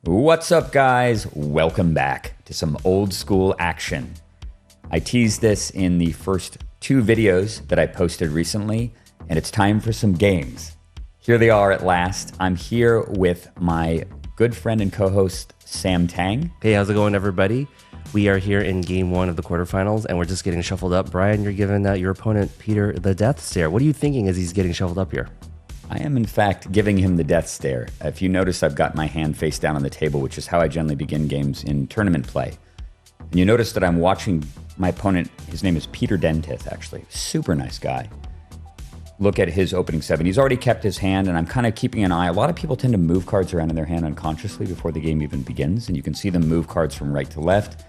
What's up, guys? Welcome back to some old school action. I teased this in the first two videos that I posted recently, and it's time for some games. Here they are at last. I'm here with my good friend and co-host, Sam Tang. Hey, how's it going, everybody? We are here in game one of the quarterfinals, and we're just getting shuffled up. Brian, you're giving your opponent, Peter, the death stare. What are you thinking as he's getting shuffled up here? I am, in fact, giving him the death stare. If you notice, I've got my hand face down on the table, which is how I generally begin games in tournament play. And you notice that I'm watching my opponent. His name is Peter Dentith, actually. Super nice guy. Look at his opening 7. He's already kept his hand, and I'm kind of keeping an eye. A lot of people tend to move cards around in their hand unconsciously before the game even begins, and you can see them move cards from right to left.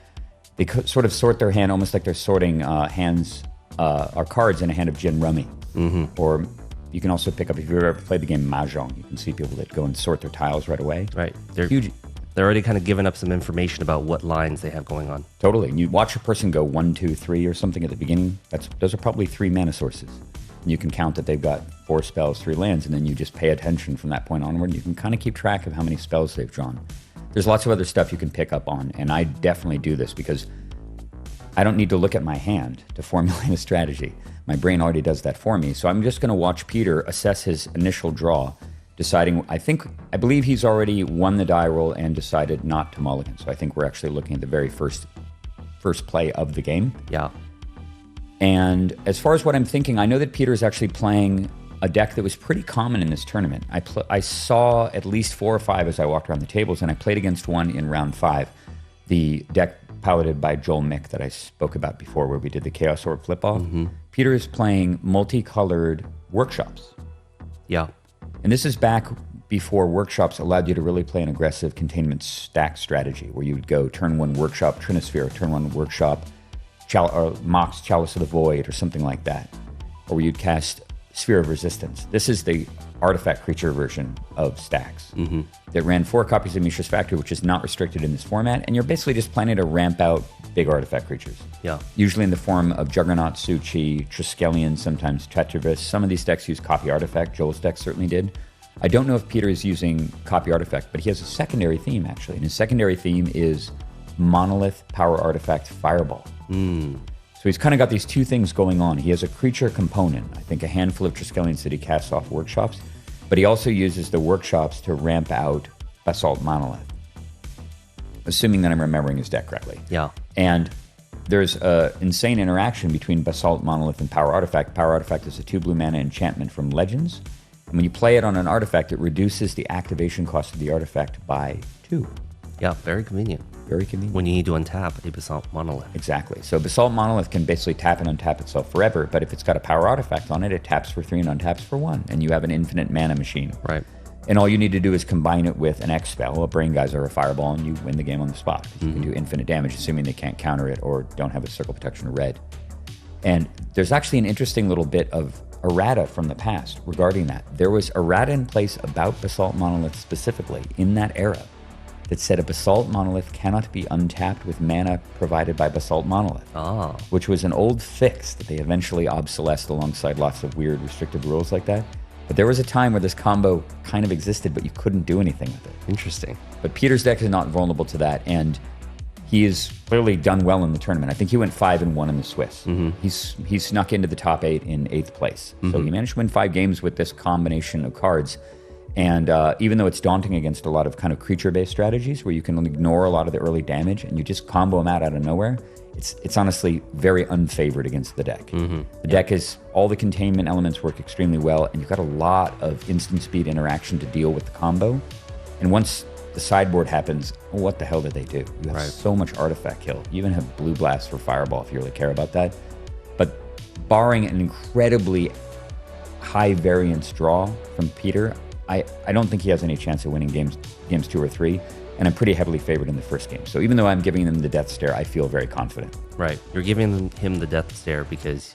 They sort of sort their hand almost like they're sorting cards in a hand of gin rummy. Or you can also pick up, if you've ever played the game Mahjong, you can see people that go and sort their tiles right away. Right. They're huge. They're already kind of giving up some information about what lines they have going on. Totally. And you watch a person go 1, 2, 3 or something at the beginning. Those are probably 3 mana sources. And you can count that they've got 4 spells, 3 lands, and then you just pay attention from that point onward. And you can kind of keep track of how many spells they've drawn. There's lots of other stuff you can pick up on, and I definitely do this because I don't need to look at my hand to formulate a strategy. My brain already does that for me. So I'm just going to watch Peter assess his initial draw, deciding, I believe he's already won the die roll and decided not to mulligan. So I think we're actually looking at the very first play of the game. Yeah. And as far as what I'm thinking, I know that Peter is actually playing a deck that was pretty common in this tournament. I saw at least 4 or 5 as I walked around the tables, and I played against one in round 5. The deck piloted by Joel Mick that I spoke about before, where we did the Chaos Orb flip-off. Peter is playing multicolored workshops. Yeah. And this is back before workshops allowed you to really play an aggressive containment stack strategy, where you would go turn 1 workshop Trinisphere, turn 1 workshop Mox Chalice of the Void, or something like that. Or where you'd cast Sphere of Resistance. This is the artifact creature version of stacks. That ran 4 copies of Mishra's Factory, which is not restricted in this format, and you're basically just planning to ramp out big artifact creatures. Yeah. Usually in the form of Juggernaut, Suchi, Triskelion, sometimes Tetravis. Some of these decks use Copy Artifact. Joel's deck certainly did. I don't know if Peter is using Copy Artifact, but he has a secondary theme, actually. And his secondary theme is Monolith, Power Artifact, Fireball. So he's kind of got these 2 things going on. He has a creature component, I think a handful of Triskelions that he casts off workshops, but he also uses the workshops to ramp out Basalt Monolith, assuming that I'm remembering his deck correctly. Yeah. And there's an insane interaction between Basalt Monolith and Power Artifact. Power Artifact is a 2 blue mana enchantment from Legends, and when you play it on an artifact, it reduces the activation cost of the artifact by 2. Yeah, very convenient. Very convenient. When you need to untap a Basalt Monolith. Exactly. So Basalt Monolith can basically tap and untap itself forever, but if it's got a Power Artifact on it, it taps for 3 and untaps for 1, and you have an infinite mana machine. Right. And all you need to do is combine it with an X spell, a Brain Geyser or a Fireball, and you win the game on the spot. You can do infinite damage, assuming they can't counter it or don't have a Circle Protection or red. And there's actually an interesting little bit of errata from the past regarding that. There was errata in place about Basalt Monolith specifically in that era that said a Basalt Monolith cannot be untapped with mana provided by Basalt Monolith, which was an old fix that they eventually obsolesced alongside lots of weird restrictive rules like that. But there was a time where this combo kind of existed, but you couldn't do anything with it. Interesting. But Peter's deck is not vulnerable to that, and he has clearly done well in the tournament. I think he went 5-1 in the Swiss. He snuck into the top 8 in 8th place. So he managed to win 5 games with this combination of cards. And even though it's daunting against a lot of kind of creature-based strategies where you can ignore a lot of the early damage and you just combo them out of nowhere, it's honestly very unfavored against the deck. The deck is, all the containment elements work extremely well, and you've got a lot of instant speed interaction to deal with the combo. And once the sideboard happens, what the hell did they do? You have so much artifact kill. You even have Blue Blast for Fireball if you really care about that. But barring an incredibly high variance draw from Peter, I don't think he has any chance of winning games 2 or 3, and I'm pretty heavily favored in the first game. So even though I'm giving them the death stare, I feel very confident. Right. You're giving him the death stare because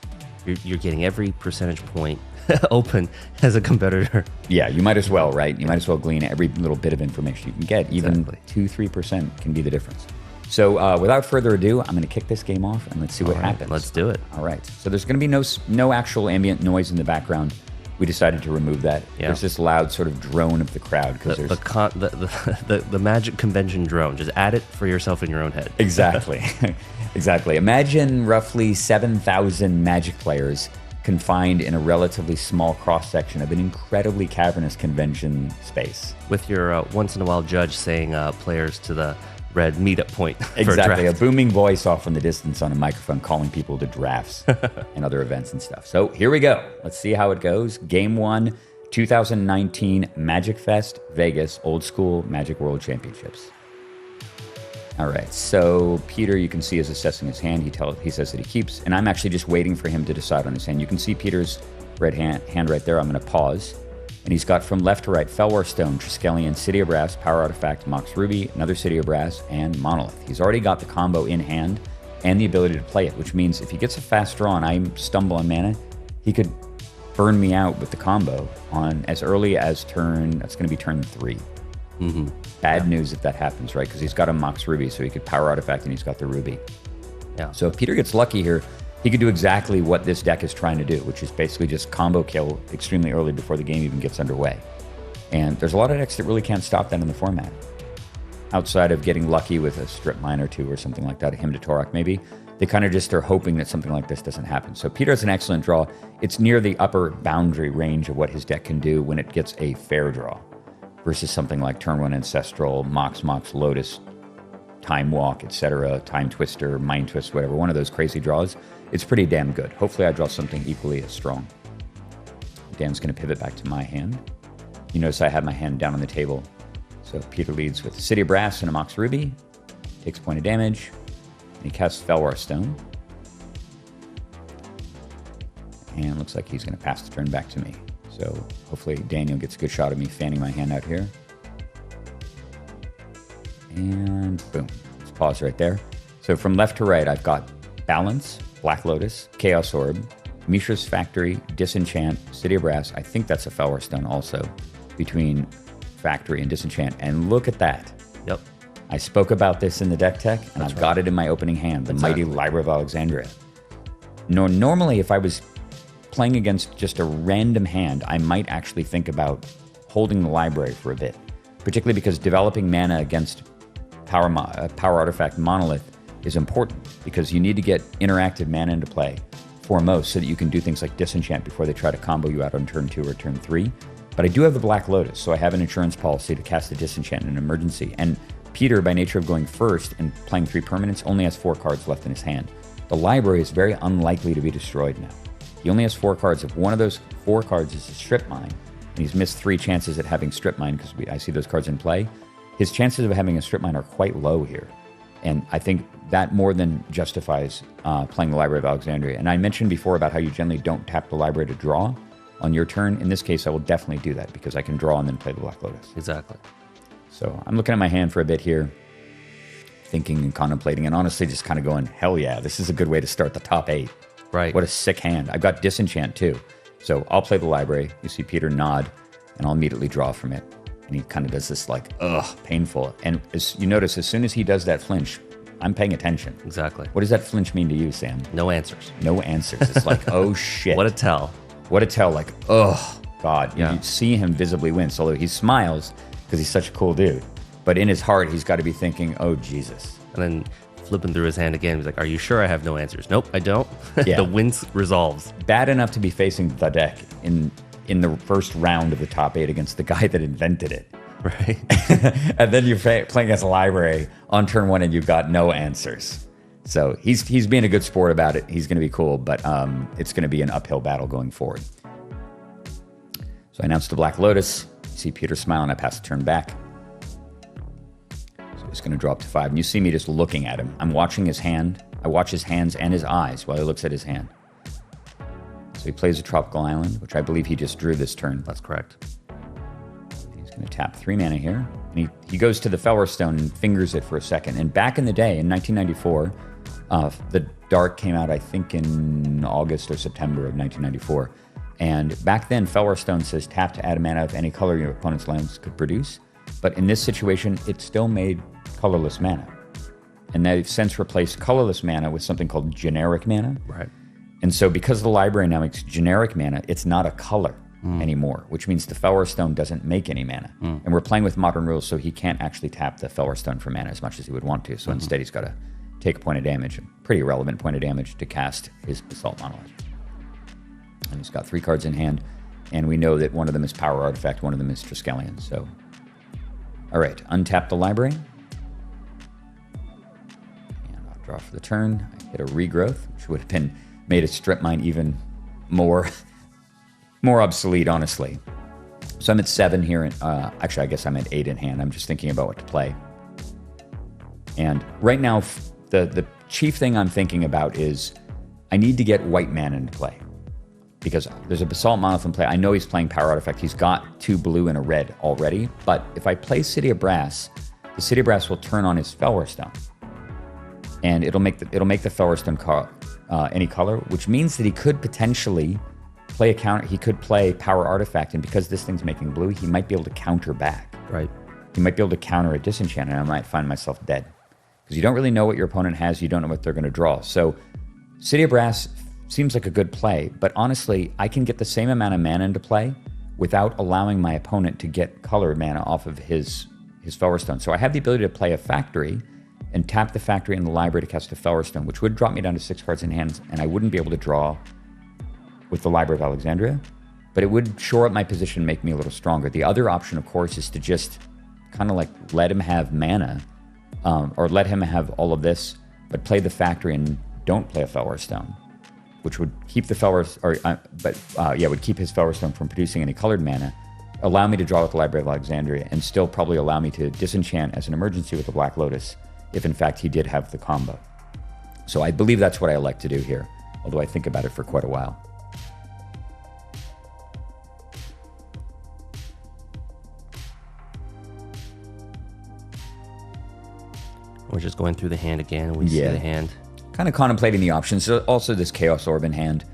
you're getting every percentage point open as a competitor. Yeah, you might as well, right? You might as well glean every little bit of information you can get. Even 2-3% can be the difference. So without further ado, I'm going to kick this game off and let's see what happens. Let's do it. All right. So there's going to be no actual ambient noise in the background. we decided to remove that. Yeah. There's this loud sort of drone of the crowd because there's the Magic convention drone. Just add it for yourself in your own head. Exactly. Exactly. Imagine roughly 7,000 Magic players confined in a relatively small cross-section of an incredibly cavernous convention space. With your once-in-a-while judge saying players to the red meetup point. Exactly. A booming voice off in the distance on a microphone calling people to drafts and other events and stuff. So here we go. Let's see how it goes. Game 1, 2019 Magic Fest, Vegas, Old School Magic World Championships. All right, so Peter, you can see, is assessing his hand. He says that he keeps, and I'm actually just waiting for him to decide on his hand. You can see Peter's red hand right there. I'm going to pause. And he's got from left to right, Felwar Stone, Triskelion, City of Brass, Power Artifact, Mox Ruby, another City of Brass, and Monolith. He's already got the combo in hand and the ability to play it, which means if he gets a fast draw and I stumble on mana, he could burn me out with the combo on as early as that's going to be turn 3. Mm-hmm. Bad news if that happens, right? Because he's got a Mox Ruby, so he could Power Artifact and he's got the Ruby. Yeah. So if Peter gets lucky here, he could do exactly what this deck is trying to do, which is basically just combo kill extremely early before the game even gets underway. And there's a lot of decks that really can't stop that in the format. Outside of getting lucky with a strip mine or two or something like that, a Hymn to Torok maybe, they kind of just are hoping that something like this doesn't happen. So Peter has an excellent draw. It's near the upper boundary range of what his deck can do when it gets a fair draw versus something like Turn 1 Ancestral, Mox, Lotus, Time Walk, etc., Time Twister, Mind Twist, whatever, one of those crazy draws. It's pretty damn good. Hopefully I draw something equally as strong. Dan's going to pivot back to my hand. You notice I have my hand down on the table. So Peter leads with City of Brass and a Mox Ruby. Takes a point of damage. And he casts Felwar Stone. And looks like he's going to pass the turn back to me. So hopefully Daniel gets a good shot of me fanning my hand out here. And boom. Let's pause right there. So from left to right, I've got Balance, Black Lotus, Chaos Orb, Mishra's Factory, Disenchant, City of Brass. I think that's a Felwar Stone also, between Factory and Disenchant. And look at that. Yep. I spoke about this in the deck tech, and I've got it in my opening hand, the mighty Library of Alexandria. Normally, if I was playing against just a random hand, I might actually think about holding the library for a bit, particularly because developing mana against Power Artifact Monolith is important, because you need to get interactive mana into play foremost so that you can do things like Disenchant before they try to combo you out on turn 2 or turn 3. But I do have the Black Lotus, so I have an insurance policy to cast a Disenchant in an emergency. And Peter, by nature of going first and playing 3 permanents, only has 4 cards left in his hand. The library is very unlikely to be destroyed now. He only has 4 cards. If one of those 4 cards is a Strip Mine, and he's missed 3 chances at having Strip Mine because I see those cards in play, his chances of having a Strip Mine are quite low here. And I think that more than justifies playing the Library of Alexandria. And I mentioned before about how you generally don't tap the library to draw on your turn. In this case, I will definitely do that because I can draw and then play the Black Lotus. Exactly. So I'm looking at my hand for a bit here, thinking and contemplating, and honestly just kind of going, hell yeah, this is a good way to start the top 8. Right. What a sick hand. I've got Disenchant too. So I'll play the library. You see Peter nod, and I'll immediately draw from it. And he kind of does this like, painful. And as you notice, as soon as he does that flinch, I'm paying attention. Exactly. What does that flinch mean to you, Sam? No answers. No answers. It's like, oh shit. What a tell. What a tell. Like, oh God. Yeah. You see him visibly wince, although he smiles because he's such a cool dude. But in his heart, he's got to be thinking, oh Jesus. And then flipping through his hand again, he's like, are you sure I have no answers? Nope, I don't. Yeah. The wince resolves. Bad enough to be facing the deck in the first round of the top 8 against the guy that invented it. Right. And then you're playing as a library on turn 1 and you've got no answers. So he's being a good sport about it. He's going to be cool, but it's going to be an uphill battle going forward. So I announced the Black Lotus. See Peter smiling. I pass the turn back. So he's going to drop to 5. And you see me just looking at him. I'm watching his hand. I watch his hands and his eyes while he looks at his hand. So he plays a Tropical Island, which I believe he just drew this turn. That's correct. He's going to tap 3 mana here. And he goes to the Felwar Stone and fingers it for a second. And back in the day, in 1994, the Dark came out, I think, in August or September of 1994. And back then, Felwar Stone says tap to add a mana of any color your opponent's lands could produce. But in this situation, it still made colorless mana. And they've since replaced colorless mana with something called generic mana. Right. And so because the library now makes generic mana, it's not a color. anymore, which means the Felwar Stone doesn't make any mana. And we're playing with modern rules, so he can't actually tap the Felwar Stone for mana as much as he would want to. So instead, he's got to take a point of damage, a pretty irrelevant point of damage, to cast his Basalt Monolith. And he's got 3 cards in hand, and we know that one of them is Power Artifact, one of them is Triskelion. So, all right, untap the library. And I'll draw for the turn. I hit a Regrowth, which would have made a Strip Mine even more obsolete, honestly. So I'm at 7 here. Actually, I guess I'm at 8 in hand. I'm just thinking about what to play. And right now, the chief thing I'm thinking about is I need to get white mana into play. Because there's a Basalt Monolith in play. I know he's playing Power Artifact. He's got 2 blue and a red already. But if I play City of Brass, the City of Brass will turn on his Felwar Stone. And it'll make the Felwar Stone any color, which means that he could potentially play a counter. He could play Power Artifact, and because this thing's making blue, he might be able to counter back. Right. He might be able to counter a disenchant, and I might find myself dead. Because you don't really know what your opponent has, you don't know what they're going to draw. So City of Brass seems like a good play, but honestly, I can get the same amount of mana into play without allowing my opponent to get colored mana off of his Felwar Stone. So I have the ability to play a Factory and tap the Factory in the library to cast a Felwar Stone, which would drop me down to 6 cards in hand, and I wouldn't be able to draw with the Library of Alexandria, but it would shore up my position, make me a little stronger. The other option, of course, is to just kind of like let him have mana, or let him have all of this, but play the Factory and don't play a Felwar Stone, which would keep the would keep his Felwar Stone from producing any colored mana, allow me to draw with the Library of Alexandria, and still probably allow me to disenchant as an emergency with the Black Lotus, if in fact he did have the combo. So I believe that's what I elect to do here, although I think about it for quite a while. We're just going through the hand again, and we see the hand. Kind of contemplating the options. So also this Chaos Orb in hand.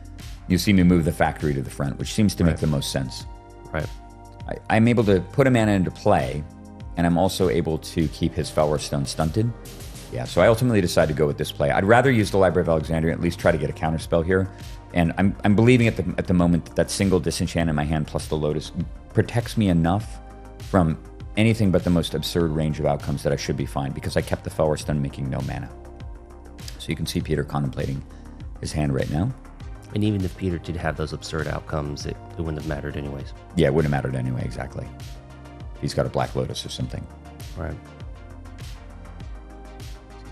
You see me move the Factory to the front, which seems to make the most sense. Right. I'm able to put a mana into play, and I'm also able to keep his Felwar Stone stunted. Yeah, so I ultimately decided to go with this play. I'd rather use the Library of Alexandria and at least try to get a counterspell here. And I'm believing at the moment that single disenchant in my hand plus the Lotus protects me enough from anything but the most absurd range of outcomes that I should be fine, because I kept the Felwar Stone making no mana. So you can see Peter contemplating his hand right now. And even if Peter did have those absurd outcomes, it wouldn't have mattered anyways. Yeah, it wouldn't have mattered anyway, exactly. He's got a Black Lotus or something. Right.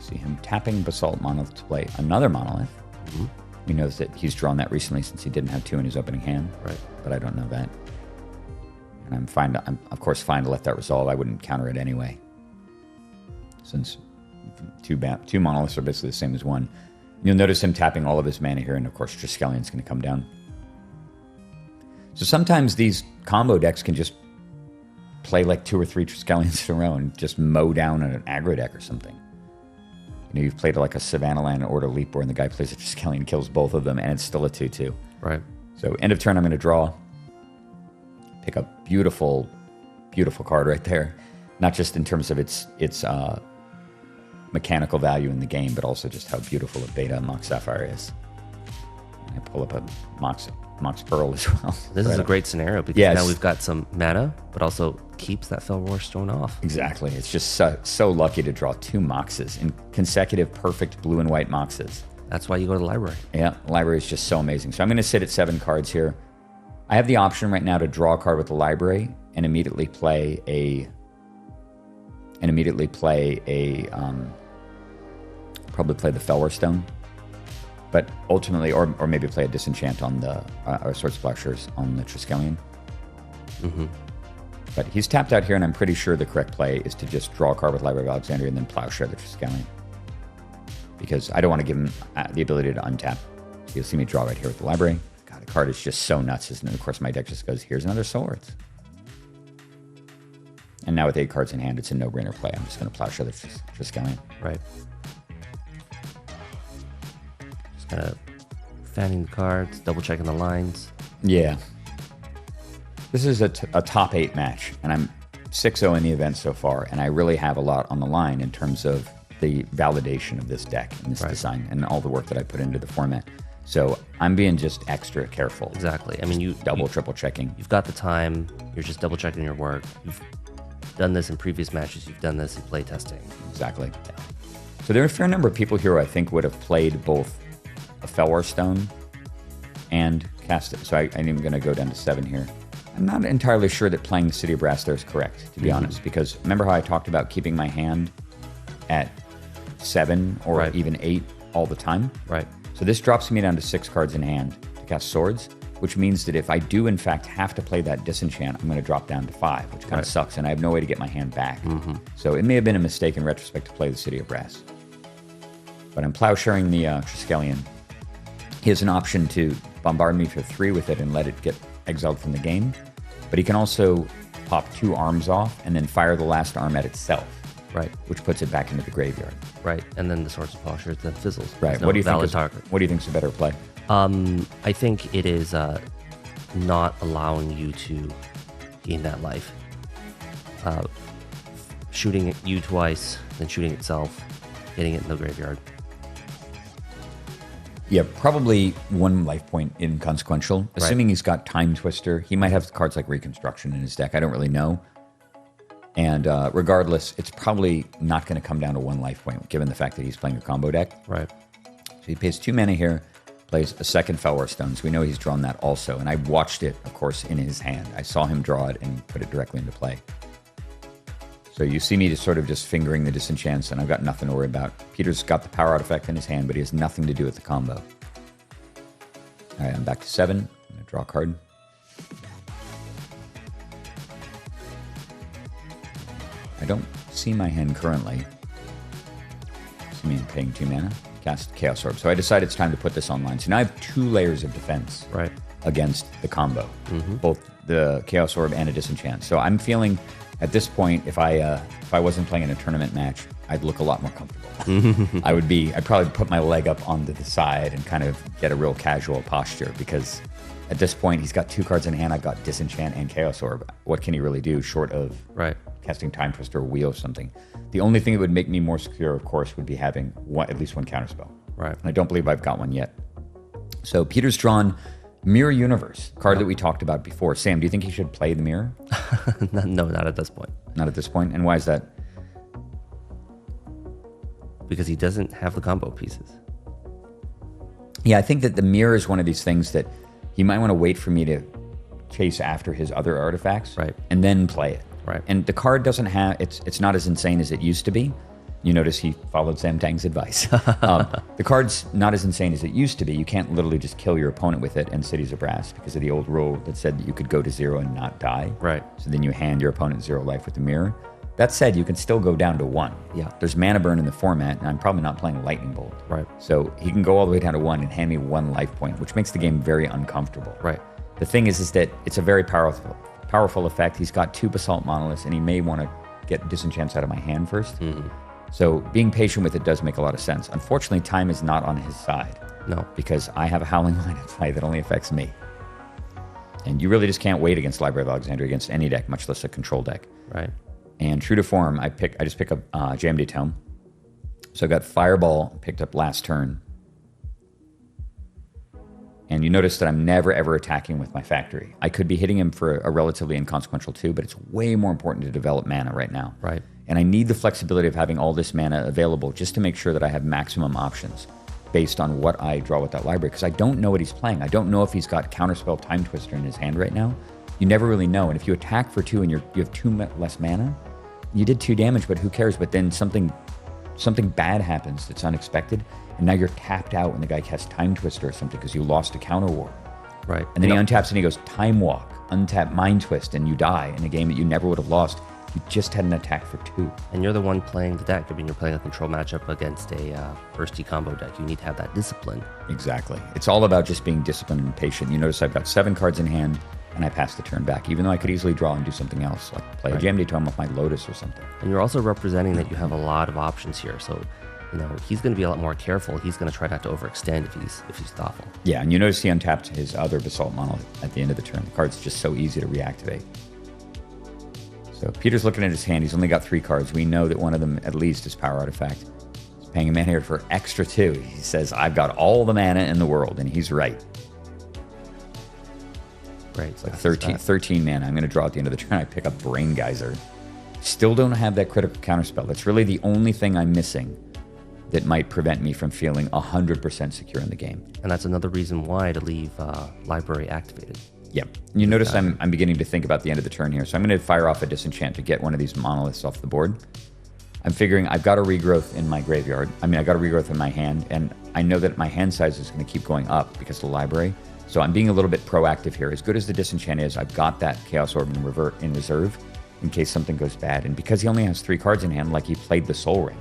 See him tapping Basalt Monolith to play another Monolith. Mm-hmm. He knows that he's drawn that recently since he didn't have 2 in his opening hand. Right. But I don't know that. And I'm of course fine to let that resolve. I wouldn't counter it anyway, since two monoliths are basically the same as one. You'll notice him tapping all of his mana here, and of course Triskelion's going to come down. So sometimes these combo decks can just play like 2 or 3 Triskelions in a row and just mow down an aggro deck or something. You know, you've played like a Savannah Land or a Leapor, and the guy plays a Triskelion, kills both of them, and it's still a 2/2. Right. So end of turn, I'm going to draw. Pick up beautiful, beautiful card right there. Not just in terms of its mechanical value in the game, but also just how beautiful a beta Mox Sapphire is. And I pull up a Mox Pearl as well. This is a great scenario because now we've got some mana, but also keeps that Felwar Stone off. Exactly. It's just so lucky to draw 2 Moxes in consecutive perfect blue and white Moxes. That's why you go to the library. Yeah, the library is just so amazing. So I'm going to sit at 7 cards here. I have the option right now to draw a card with the library and immediately play probably play the Felwar Stone, but ultimately, or maybe play a disenchant on the or Sword Splashers on the Triskelion. Mm-hmm. But he's tapped out here, and I'm pretty sure the correct play is to just draw a card with Library of Alexandria and then Plowshare the Triskelion, because I don't want to give him the ability to untap. So you'll see me draw right here with the library. God, the card is just so nuts, isn't it? Of course, my deck just goes, here's another Swords. And now with 8 cards in hand, it's a no-brainer play. I'm just going to Plowshare the Triskelion. Right. Just kind of fanning the cards, double-checking the lines. Yeah. This is a top 8 match, and I'm 6-0 in the event so far, and I really have a lot on the line in terms of the validation of this deck and this design and all the work that I put into the format. So I'm being just extra careful. Exactly. I mean, you triple checking. You've got the time. You're just double checking your work. You've done this in previous matches. You've done this in play testing. Exactly. Yeah. So there are a fair number of people here who I think would have played both a Felwar Stone and cast it. So I'm going to go down to 7 here. I'm not entirely sure that playing the City of Brass there is correct, to be honest, because remember how I talked about keeping my hand at 7 or even 8 all the time? Right. So this drops me down to 6 cards in hand to cast Swords, which means that if I do, in fact, have to play that disenchant, I'm going to drop down to 5, which kind of sucks, and I have no way to get my hand back. So it may have been a mistake in retrospect to play the City of Brass. But I'm plowsharing the Triskelion. He has an option to bombard me for 3 with it and let it get exiled from the game, but he can also pop 2 arms off and then fire the last arm at itself, which puts it back into the graveyard. Right, and then the Swords of Plowshares then fizzles. Right. No What do you think is a better play? I think it is not allowing you to gain that life. Shooting at you twice, then shooting itself, getting it in the graveyard. Yeah, probably 1 life point inconsequential. Assuming he's got Time Twister, he might have cards like Reconstruction in his deck. I don't really know. And regardless, it's probably not going to come down to 1 life point, given the fact that he's playing a combo deck. Right. So he pays 2 mana here, plays a second Felwar Stone, so we know he's drawn that also. And I watched it, of course, in his hand. I saw him draw it and put it directly into play. So you see me just sort of just fingering the disenchants, and I've got nothing to worry about. Peter's got the power artifact in his hand, but he has nothing to do with the combo. All right, I'm back to 7. I'm going to draw a card. I don't see my hand currently. See me paying 2 mana. Cast Chaos Orb. So I decided it's time to put this online. So now I have 2 layers of defense against the combo, both the Chaos Orb and a disenchant. So I'm feeling at this point, if I wasn't playing in a tournament match, I'd look a lot more comfortable. I'd probably put my leg up onto the side and kind of get a real casual posture, because at this point he's got 2 cards in hand. I've got disenchant and Chaos Orb. What can he really do short of casting Time Twister or Wheel or something? The only thing that would make me more secure, of course, would be having at least 1 counterspell. Right. And I don't believe I've got one yet. So Peter's drawn Mirror Universe, card that we talked about before. Sam, do you think he should play the Mirror? No, not at this point. Not at this point? And why is that? Because he doesn't have the combo pieces. Yeah, I think that the Mirror is one of these things that he might want to wait for me to chase after his other artifacts and then play it. Right. And the card doesn't have, it's not as insane as it used to be. You notice he followed Sam Tang's advice. The card's not as insane as it used to be. You can't literally just kill your opponent with it and Cities of Brass because of the old rule that said that you could go to 0 and not die. Right. So then you hand your opponent 0 life with the Mirror. That said, you can still go down to 1. Yeah. There's mana burn in the format, and I'm probably not playing Lightning Bolt. Right. So he can go all the way down to 1 and hand me 1 life point, which makes the game very uncomfortable. Right. The thing is that it's a very powerful effect. He's got 2 Basalt Monoliths, and he may want to get disenchants out of my hand first. So being patient with it does make a lot of sense. Unfortunately, time is not on his side. No. Because I have a Howling Line at play that only affects me. And you really just can't wait against Library of Alexandria against any deck, much less a control deck. Right. And true to form, I just pick up JMD Tome. So I got Fireball picked up last turn. And you notice that I'm never, ever attacking with my factory. I could be hitting him for a relatively inconsequential 2, but it's way more important to develop mana right now. Right. And I need the flexibility of having all this mana available just to make sure that I have maximum options based on what I draw with that library, because I don't know what he's playing. I don't know if he's got Counterspell Time Twister in his hand right now. You never really know. And if you attack for 2 and you have 2 less mana, you did 2 damage, but who cares? But then something bad happens that's unexpected, and now you're tapped out when the guy casts Time Twister or something because you lost a Counter War. Right. And then he untaps and he goes Time Walk, untap Mind Twist, and you die in a game that you never would have lost. You just had an attack for 2. And you're the one playing the deck. I mean, you're playing a control matchup against a bursty combo deck. You need to have that discipline. Exactly. It's all about just being disciplined and patient. You notice I've got 7 cards in hand, and I pass the turn back, even though I could easily draw and do something else, like play a JMD Tome with my Lotus or something. And you're also representing that you have a lot of options here. So, he's going to be a lot more careful. He's going to try not to overextend if he's thoughtful. Yeah, and you notice he untapped his other Basalt Monolith at the end of the turn. The card's just so easy to reactivate. So Peter's looking at his hand. He's only got 3 cards. We know that one of them, at least, is Power Artifact. He's paying a mana here for extra 2. He says, I've got all the mana in the world, and he's right. Right. It's like 13 mana. I'm going to draw at the end of the turn. I pick up Brain Geyser. Still don't have that critical counterspell. That's really the only thing I'm missing that might prevent me from feeling 100% secure in the game. And that's another reason why to leave library activated. Yep. You notice I'm beginning to think about the end of the turn here. So I'm going to fire off a disenchant to get one of these monoliths off the board. I'm figuring I've got a regrowth in my graveyard. I mean, I got a regrowth in my hand, and I know that my hand size is going to keep going up because of the library. So I'm being a little bit proactive here. As good as the disenchant is, I've got that Chaos Orb in reserve in case something goes bad. And because he only has 3 cards in hand, like he played the Soul Ring.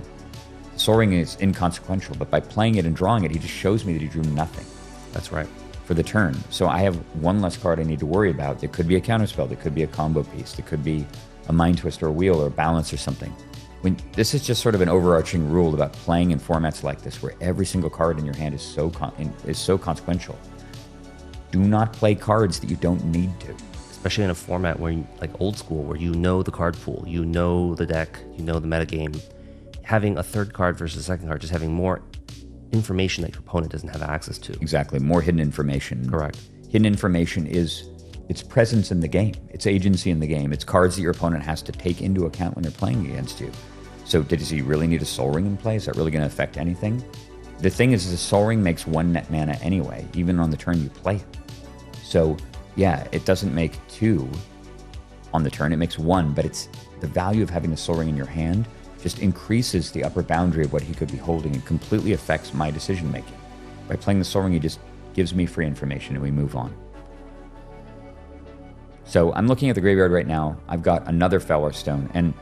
The Soul Ring is inconsequential, but by playing it and drawing it, he just shows me that he drew nothing. That's right. For the turn. So I have one less card I need to worry about. It could be a counterspell. It could be a combo piece. It could be a Mind Twist or a Wheel or a Balance or something. This is just sort of an overarching rule about playing in formats like this, where every single card in your hand is so consequential. Do not play cards that you don't need to. Especially in a format where, like old school, where you know the card pool, you know the deck, you know the metagame. Having a third card versus a second card, just having more information that your opponent doesn't have access to. Exactly, more hidden information. Correct. Hidden information is its presence in the game, its agency in the game, it's cards that your opponent has to take into account when they're playing against you. So does he really need a Soul Ring in play? Is that really going to affect anything? The thing is, the Soul Ring makes 1 net mana anyway, even on the turn you play it. So yeah, it doesn't make 2 on the turn, it makes 1, but it's the value of having the Soul Ring in your hand just increases the upper boundary of what he could be holding and completely affects my decision making. By playing the Soul Ring, he just gives me free information and we move on. So I'm looking at the graveyard right now. I've got another Feller Stone, and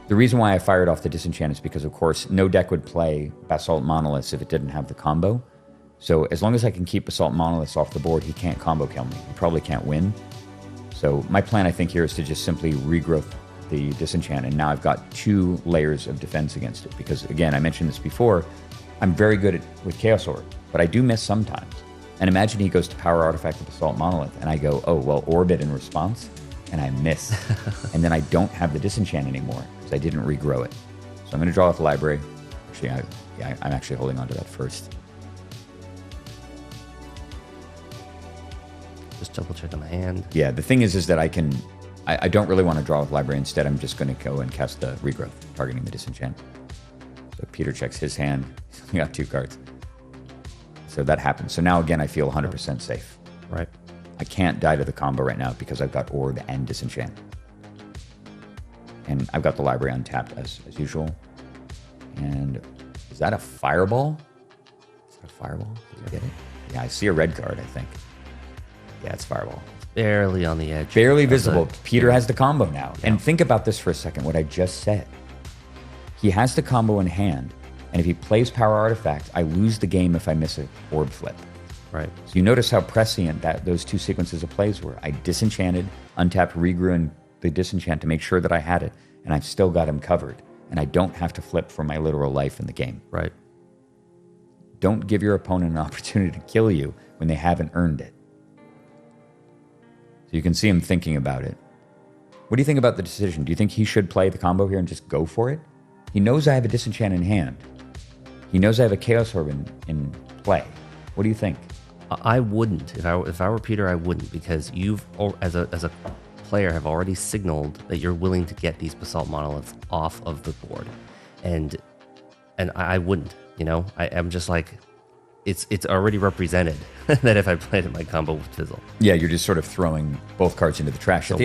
the reason why I fired off the disenchant is because, of course, no deck would play Basalt Monoliths if it didn't have the combo. So as long as I can keep Basalt Monoliths off the board, he can't combo kill me. He probably can't win. So my plan, I think, here is to just simply regrowth the disenchant, and now I've got 2 layers of defense against it. Because, again, I mentioned this before, I'm very good with Chaos Orb, but I do miss sometimes. And imagine he goes to Power Artifact with Basalt Monolith, and I go, oh, well, Orbit in response, and I miss. And then I don't have the disenchant anymore because I didn't regrow it. So I'm going to draw with the library. Actually, I'm actually holding on to that first. Just double check on the hand. Yeah, the thing is that I don't really want to draw with library. Instead, I'm just going to go and cast the regrowth, targeting the disenchant. So Peter checks his hand. He got 2 cards. So that happens. So now, again, I feel 100% safe. Right. I can't die to the combo right now because I've got Orb and Disenchant. And I've got the library untapped as usual. And is that a Fireball? Is that a Fireball? Did I get it? Yeah, I see a red card, I think. Yeah, it's Fireball. Barely on the edge. Barely visible. Peter has the combo now. Yeah. And think about this for a second, what I just said. He has the combo in hand, and if he plays Power Artifact, I lose the game if I miss an Orb flip. Right. So you notice how prescient that those 2 sequences of plays were. I disenchanted, untapped, regrew, and the disenchant to make sure that I had it, and I've still got him covered. And I don't have to flip for my literal life in the game. Right. Don't give your opponent an opportunity to kill you when they haven't earned it. So you can see him thinking about it. What do you think about the decision? Do you think he should play the combo here and just go for it? He knows I have a disenchant in hand. He knows I have a Chaos Orb in play. What do you think? I wouldn't. If I were Peter, I wouldn't, because you've, as a player, have already signaled that you're willing to get these Basalt Monoliths off of the board, and I wouldn't. You know, I'm just like, it's already represented that if I played it, my combo would fizzle. Yeah, you're just sort of throwing both cards into the trash. So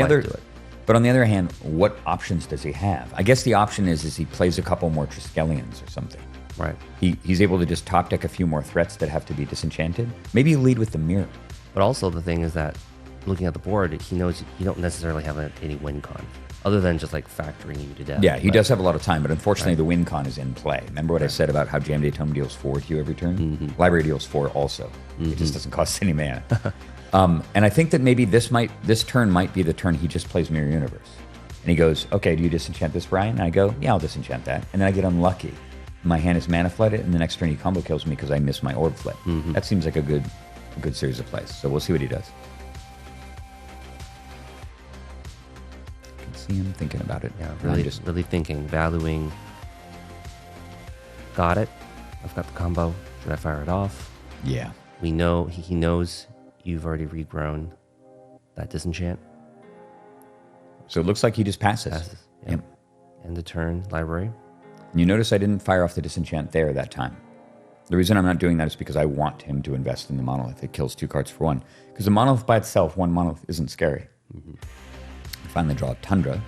but on the other hand, what options does he have? I guess the option is he plays a couple more Triskelions or something. Right. He's able to just top deck a few more threats that have to be disenchanted. Maybe you lead with the Mirror. But also the thing is that looking at the board, he knows you don't necessarily have any win con, other than just like factoring you to death. Yeah, he does have a lot of time, but unfortunately the win con is in play. Remember what I said about how Jam Day Tome deals 4 to you every turn? Mm-hmm. Library deals 4 also. Mm-hmm. It just doesn't cost any mana. And I think that maybe this turn might be the turn he just plays Mirror Universe. And he goes, okay, do you disenchant this, Brian? And I go, yeah, I'll disenchant that. And then I get unlucky. My hand is mana flooded, and the next turn he combo kills me because I miss my Orb flip. Mm-hmm. That seems like a good series of plays. So we'll see what he does. I can see him thinking about it. Yeah, really thinking, valuing. Got it. I've got the combo. Should I fire it off? Yeah. We know he knows you've already regrown that disenchant. So it looks like he just passes. Yep. End the turn, library. You notice I didn't fire off the disenchant there that time. The reason I'm not doing that is because I want him to invest in the monolith. It kills 2 cards for 1. Because the monolith by itself, 1 monolith, isn't scary. I finally draw a Tundra.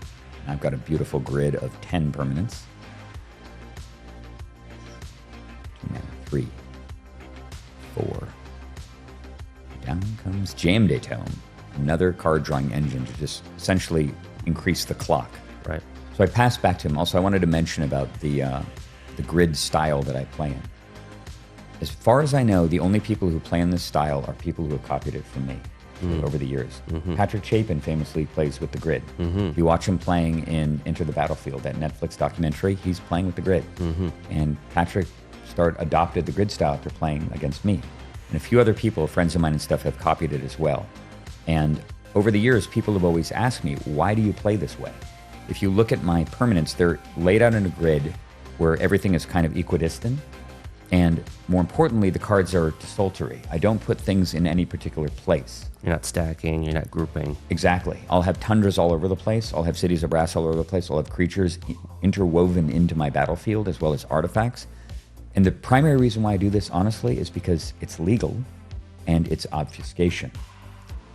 I've got a beautiful grid of 10 permanents. 3, 4. Down comes Jam Day Tome. Another card drawing engine to just essentially increase the clock. Right. So I passed back to him. Also, I wanted to mention about the grid style that I play in. As far as I know, the only people who play in this style are people who have copied it from me over the years. Patrick Chapin famously plays with the grid. You watch him playing in Enter the Battlefield, that Netflix documentary, he's playing with the grid. And Patrick adopted the grid style after playing against me. And a few other people, friends of mine and stuff, have copied it as well. And over the years, people have always asked me, why do you play this way? If you look at my permanents, they're laid out in a grid where everything is kind of equidistant. And more importantly, the cards are desultory. I don't put things in any particular place. You're not stacking, you're not grouping. Exactly. I'll have Tundras all over the place. I'll have Cities of Brass all over the place. I'll have creatures interwoven into my battlefield as well as artifacts. And the primary reason why I do this, honestly, is because it's legal and it's obfuscation.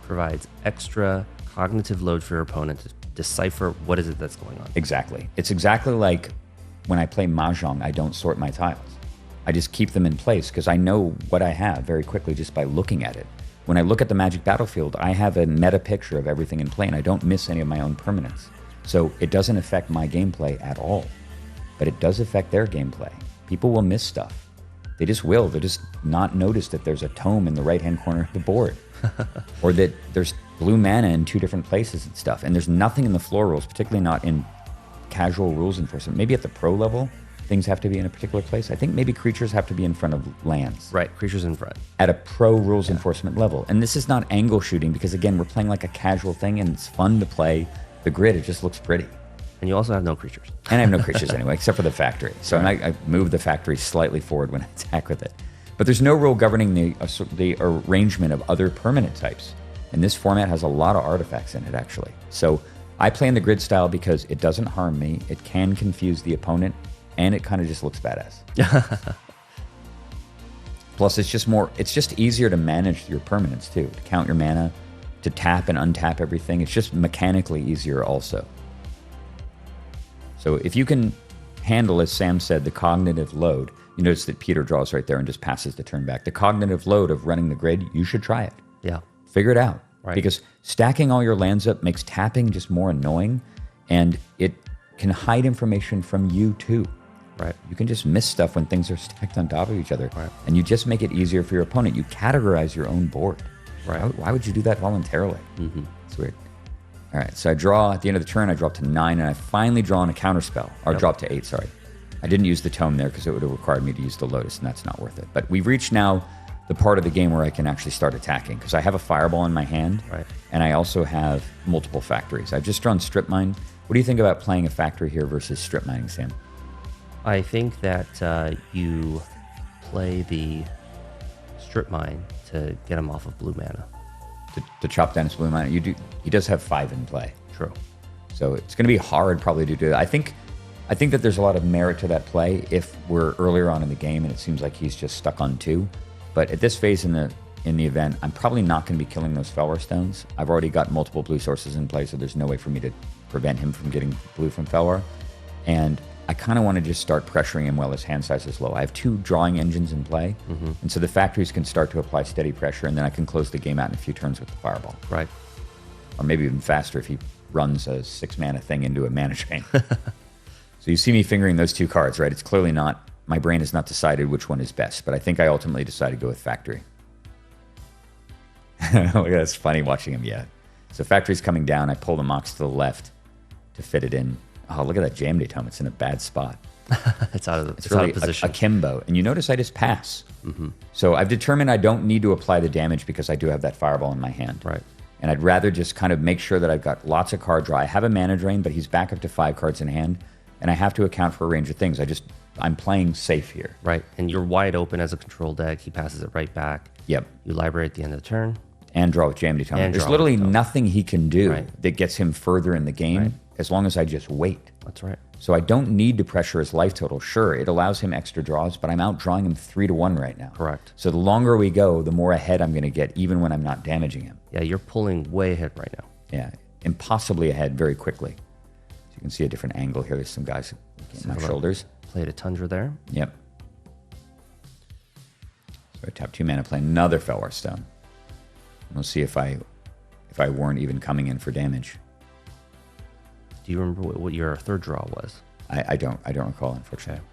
Provides extra cognitive load for your opponent to decipher what is it that's going on. Exactly. It's exactly like when I play Mahjong, I don't sort my tiles. I just keep them in place because I know what I have very quickly just by looking at it. When I look at the Magic battlefield, I have a meta picture of everything in play and I don't miss any of my own permanents. So it doesn't affect my gameplay at all, but it does affect their gameplay. People will miss stuff. They just will. They'll just not notice that there's a tome in the right-hand corner of the board or that there's blue mana in 2 different places and stuff. And there's nothing in the floor rules, particularly not in casual rules enforcement. Maybe at the pro level, things have to be in a particular place. I think maybe creatures have to be in front of lands. Right, creatures in front. At a pro rules enforcement level. And this is not angle shooting because, again, we're playing like a casual thing and it's fun to play the grid. It just looks pretty. And you also have no creatures. And I have no creatures anyway, except for the factory. So I move the factory slightly forward when I attack with it. But there's no rule governing the arrangement of other permanent types. And this format has a lot of artifacts in it, actually. So I play in the grid style because it doesn't harm me. It can confuse the opponent. And it kind of just looks badass. Plus, it's just easier to manage your permanents, too. To count your mana, to tap and untap everything. It's just mechanically easier also. So if you can handle, as Sam said, the cognitive load, you notice that Peter draws right there and just passes the turn back. The cognitive load of running the grid, you should try it. Yeah. Figure it out. Right. Because stacking all your lands up makes tapping just more annoying, and it can hide information from you, too. Right. You can just miss stuff when things are stacked on top of each other. Right. And you just make it easier for your opponent. You categorize your own board. Right. Why would you do that voluntarily? It's weird. All right, so I draw, at the end of the turn, I drop to 9, and I finally draw on a counterspell. Or drop to 8, sorry. I didn't use the tome there because it would have required me to use the Lotus, and that's not worth it. But we've reached now the part of the game where I can actually start attacking because I have a Fireball in my hand, and I also have multiple factories. I've just drawn Strip Mine. What do you think about playing a factory here versus Strip Mining, Sam? I think that you play the Strip Mine to get him off of blue mana. To chop down his blue mana. He does have 5 in play. True. So it's going to be hard probably to do that. I think that there's a lot of merit to that play if we're earlier on in the game and it seems like he's just stuck on 2. But at this phase in the event, I'm probably not going to be killing those Felwar Stones. I've already got multiple blue sources in play, so there's no way for me to prevent him from getting blue from Felwar. And I kind of want to just start pressuring him while his hand size is low. I have 2 drawing engines in play, and so the factories can start to apply steady pressure, and then I can close the game out in a few turns with the Fireball. Right. Or maybe even faster if he runs a 6-mana thing into a mana drain. So you see me fingering those 2 cards, right? It's clearly not, my brain has not decided which one is best, but I think I ultimately decided to go with Factory. Look at that, it's funny watching him, yeah. So Factory's coming down, I pull the Mox to the left to fit it in. Oh, look at that Jam Day Tome. It's in a bad spot. It's out of it's really out of position. Akimbo. And you notice I just pass. So I've determined I don't need to apply the damage because I do have that Fireball in my hand. Right. And I'd rather just kind of make sure that I've got lots of card draw. I have a mana drain, but he's back up to 5 cards in hand. And I have to account for a range of things. I just I'm playing safe here. Right. And you're wide open as a control deck. He passes it right back. Yep. You library at the end of the turn. And draw with Jam-Ity Tome. And There's draw literally with Tome. nothing he can do Right. that gets him further in the game Right. as long as I just wait. That's right. So I don't need to pressure his life total. Sure, it allows him extra draws, but I'm outdrawing him 3-1 right now. Correct. So the longer we go, the more ahead I'm going to get, even when I'm not damaging him. Yeah, you're pulling way ahead right now. Yeah, impossibly ahead very quickly. So you can see a different angle here. There's some guys looking at my shoulders. Played a Tundra there. Yep. So I tap 2 mana, play another Felwar Stone. We'll see if I weren't even coming in for damage. Do you remember what your third draw was? I don't recall, unfortunately.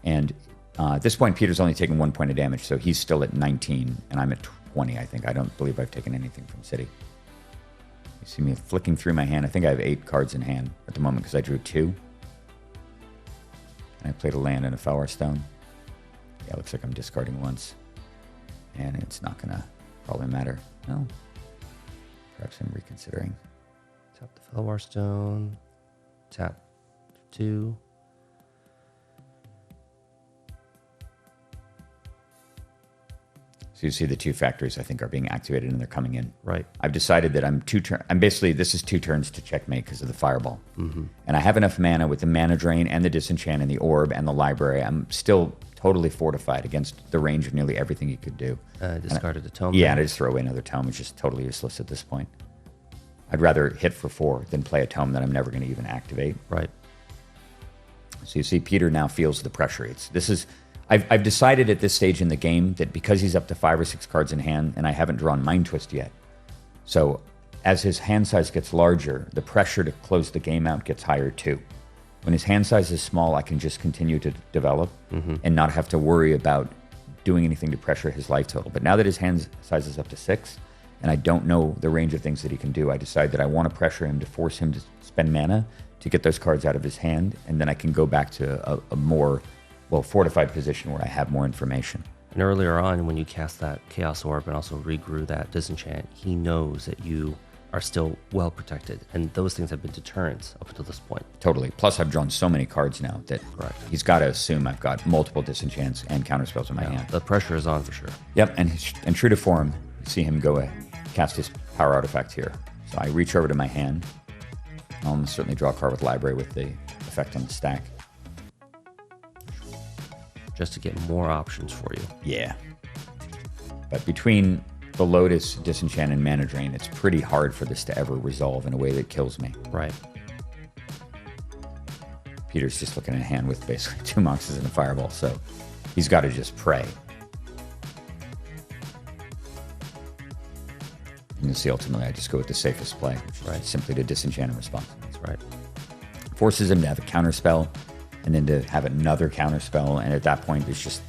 And at this point, Peter's only taken 1 point of damage, so he's still at 19, and I'm at 20, I think. I don't believe I've taken anything from City. You see me flicking through my hand. I think I have 8 cards in hand at the moment because I drew 2. And I played a land and a Felwar Stone. Yeah, looks like I'm discarding once. And it's not going to probably matter. No. Perhaps I'm reconsidering. Tap the Felwar Stone. Tap 2. So you see the 2 factories, I think, are being activated and they're coming in. Right. I've decided that I'm basically, this is 2 turns to checkmate because of the Fireball. Mm-hmm. And I have enough mana with the Mana Drain and the Disenchant and the Orb and the Library. I'm still totally fortified against the range of nearly everything you could do. Discarded a Tome. Yeah, and I just throw away another Tome. It's just totally useless at this point. I'd rather hit for 4 than play a Tome that I'm never going to even activate. Right. So you see Peter now feels the pressure. I've decided at this stage in the game that because he's up to 5 or 6 cards in hand and I haven't drawn Mind Twist yet. So as his hand size gets larger, the pressure to close the game out gets higher too. When his hand size is small, I can just continue to develop and not have to worry about doing anything to pressure his life total. But now that his hand size is up to 6 and I don't know the range of things that he can do, I decide that I want to pressure him to force him to spend mana to get those cards out of his hand, and then I can go back to a more fortified position where I have more information. And earlier on, when you cast that Chaos Orb and also regrew that Disenchant, he knows that you are still well protected, and those things have been deterrents up until this point. Totally. Plus, I've drawn so many cards now that he's got to assume I've got multiple Disenchants and counterspells in my hand. The pressure is on for sure. Yep, and true to form, you see him go cast his power artifact here. So I reach over to my hand. I'll almost certainly draw a card with Library with the effect on the stack. Just to get more options for you. Yeah. But between the Lotus, Disenchant, and Mana Drain, it's pretty hard for this to ever resolve in a way that kills me. Right. Peter's just looking at a hand with basically 2 Moxes and a Fireball, so he's got to just pray. And you'll see ultimately I just go with the safest play, which is simply to Disenchant and respond. That's right. Forces him to have a counterspell, and then to have another counterspell, and at that point it's just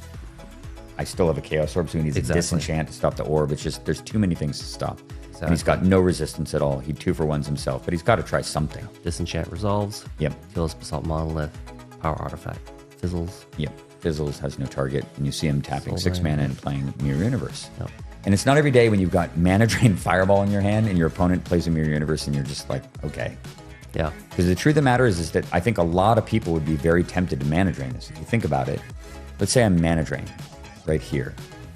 I still have a Chaos Orb, so he needs a Disenchant to stop the Orb. It's just there's too many things to stop. And he's got no resistance at all. He 2-for-1s himself, but he's got to try something. Disenchant resolves. Yep. Kills Basalt Monolith. Power artifact. Fizzles. Yep. Fizzles, has no target, and you see him tapping 6 mana and playing Mirror Universe. Yep. And it's not every day when you've got Mana Drain Fireball in your hand and your opponent plays a Mirror Universe and you're just like, okay. Yeah. Because the truth of the matter is that I think a lot of people would be very tempted to Mana Drain this. If you think about it, let's say I'm Mana Drain right here.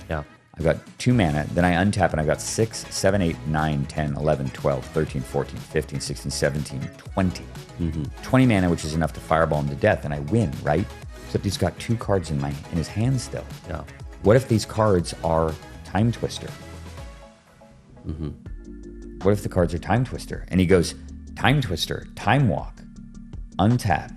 Yeah. I've got 2 mana, then I untap and I've got 6, 7, 8, 9, 10, 11, 12, 13, 14, 15, 16, 17, 20. 20 mana, which is enough to Fireball him to death, and I win, right? Except he's got 2 cards in his hand still. Yeah. What if these cards are Time Twister? What if the cards are Time Twister? And he goes, Time Twister, Time Walk, untap,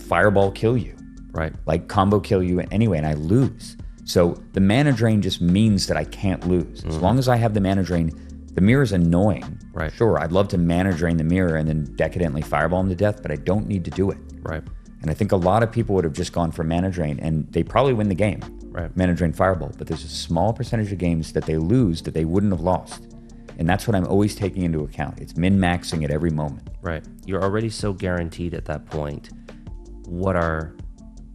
Fireball kill you. Right. Like combo kill you anyway, and I lose. So the Mana Drain just means that I can't lose. As long as I have the Mana Drain, the mirror's annoying. Right. Sure, I'd love to Mana Drain the mirror and then decadently Fireball him to death, but I don't need to do it. Right. And I think a lot of people would have just gone for Mana Drain, and they probably win the game. Right. Mana Drain Fireball, but there's a small percentage of games that they lose that they wouldn't have lost. And that's what I'm always taking into account. It's min-maxing at every moment. Right. You're already so guaranteed at that point. What are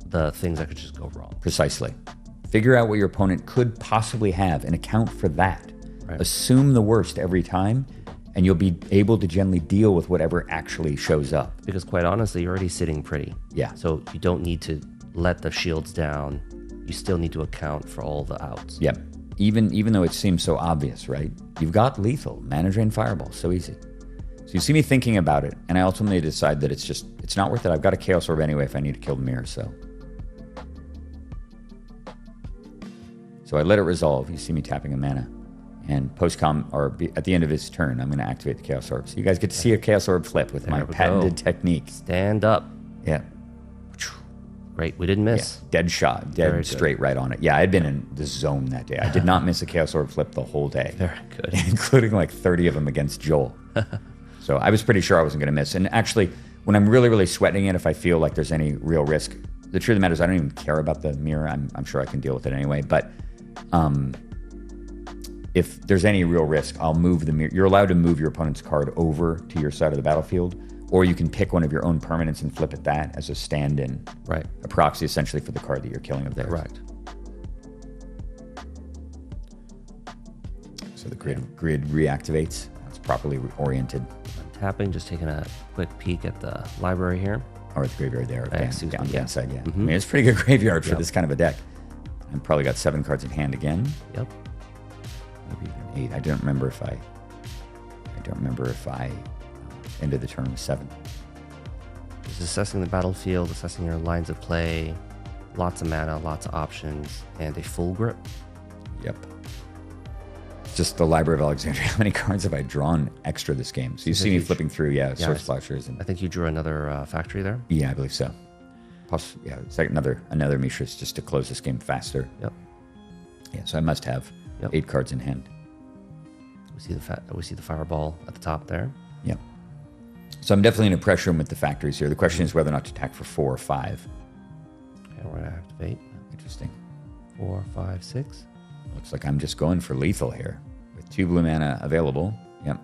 the things that could just go wrong? Precisely. Figure out what your opponent could possibly have and account for that. Right. Assume the worst every time, and you'll be able to generally deal with whatever actually shows up. Because quite honestly, you're already sitting pretty. Yeah. So you don't need to let the shields down, you still need to account for all the outs. Yep. Even though it seems so obvious, right? You've got lethal, mana drain, fireball, so easy. So you see me thinking about it, and I ultimately decide that it's not worth it. I've got a Chaos Orb anyway if I need to kill the mirror, so I let it resolve. You see me tapping a mana. And at the end of his turn, I'm going to activate the Chaos Orb. So you guys get to see a Chaos Orb flip with my patented technique. Stand up. Yeah. Great. We didn't miss. Yeah. Dead shot. Dead straight right on it. Yeah, I'd been in the zone that day. I did not miss a Chaos Orb flip the whole day. Very good. Including like 30 of them against Joel. So I was pretty sure I wasn't going to miss. And actually, when I'm really, really sweating it, if I feel like there's any real risk, the truth of the matter is I don't even care about the mirror. I'm sure I can deal with it anyway. But if there's any real risk, I'll move the mirror. You're allowed to move your opponent's card over to your side of the battlefield, or you can pick one of your own permanents and flip it that as a stand-in. Right. A proxy, essentially, for the card that you're killing of theirs. Correct. So the grid reactivates. It's properly oriented. I'm tapping, just taking a quick peek at the library here. Or the graveyard there, down the inside, yeah. Mm-hmm. I mean, it's a pretty good graveyard for this kind of a deck. I've probably got 7 cards in hand again. Yep. Maybe even 8. I don't remember if I ended the turn with 7. Just assessing the battlefield, assessing your lines of play, lots of mana, lots of options, and a full grip. Yep. Just the Library of Alexandria. How many cards have I drawn extra this game? So you see me flipping through, Sword Splashers. I think you drew another factory there. Yeah, I believe so. Plus, it's like another Mishra's just to close this game faster. Yep. Yeah, so I must have 8 cards in hand. We see the fireball at the top there. Yep. So I'm definitely in a pressure room with the factories here. The question is whether or not to attack for 4 or 5. Okay, we're gonna activate. Interesting. 4, 5, 6. Looks like I'm just going for lethal here with 2 blue mana available. Yep.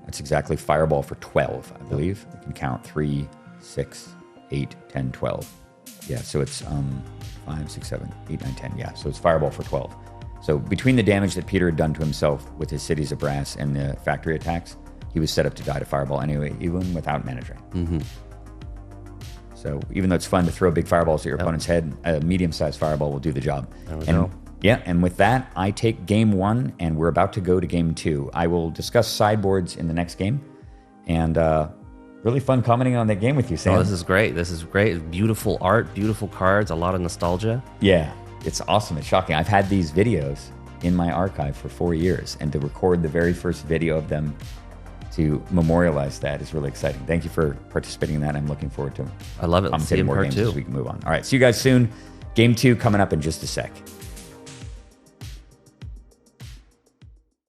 That's exactly fireball for 12, I believe. You can count 3, 6, 8, 10, 12. Yeah, so it's 5, 6, 7, 8, 9, 10. Yeah, so it's fireball for 12. So between the damage that Peter had done to himself with his Cities of Brass and the factory attacks, he was set up to die to fireball anyway, even without mana drain. Mm-hmm. So even though it's fun to throw big fireballs at your opponent's head, a medium-sized fireball will do the job. There we go. Yeah, and with that, I take game 1, and we're about to go to game 2. I will discuss sideboards in the next game, and really fun commenting on that game with you, Sam. Oh, this is great. Beautiful art, beautiful cards, a lot of nostalgia. Yeah, it's awesome. It's shocking. I've had these videos in my archive for 4 years, and to record the very first video of them to memorialize that is really exciting. Thank you for participating in that. I'm looking forward to I love it. Let's see commentating more part games 2. as we can move on. All right, see you guys soon. Game 2 coming up in just a sec.